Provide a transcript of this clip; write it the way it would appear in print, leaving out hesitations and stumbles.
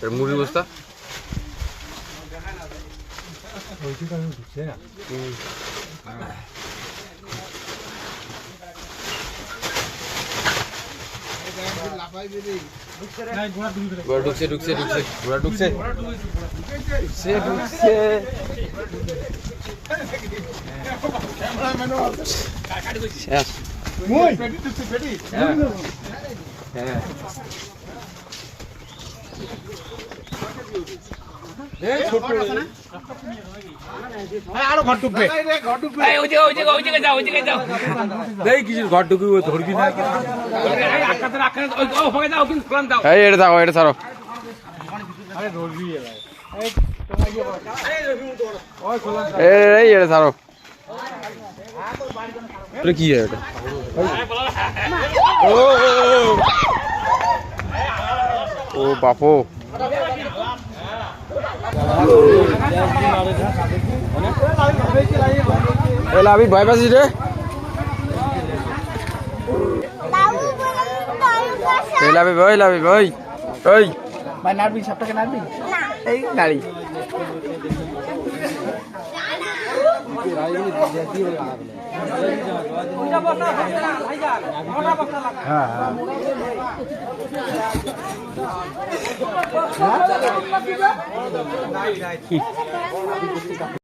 মুড়ির বস্তা ঘোড়া ঢুকছে ঢুকছে ঢুকছে ঘোড়া ঢুকছে ঢুকছে ঢুকছে শেষ হ্যাঁ আরো ঘর ঢুকবে ঘর ঢুকবে ধরবি না এটা থাকো এটা ছাড়ো এটা ছাড়ো কি এটা ও বাপো লাভি ভয় পাচ্ছিস রে লাভি ভাই লাভি ভাই ওই ভাই নাড়বি সবটাকে নাড়বি এই নাড়ি হ্যাঁ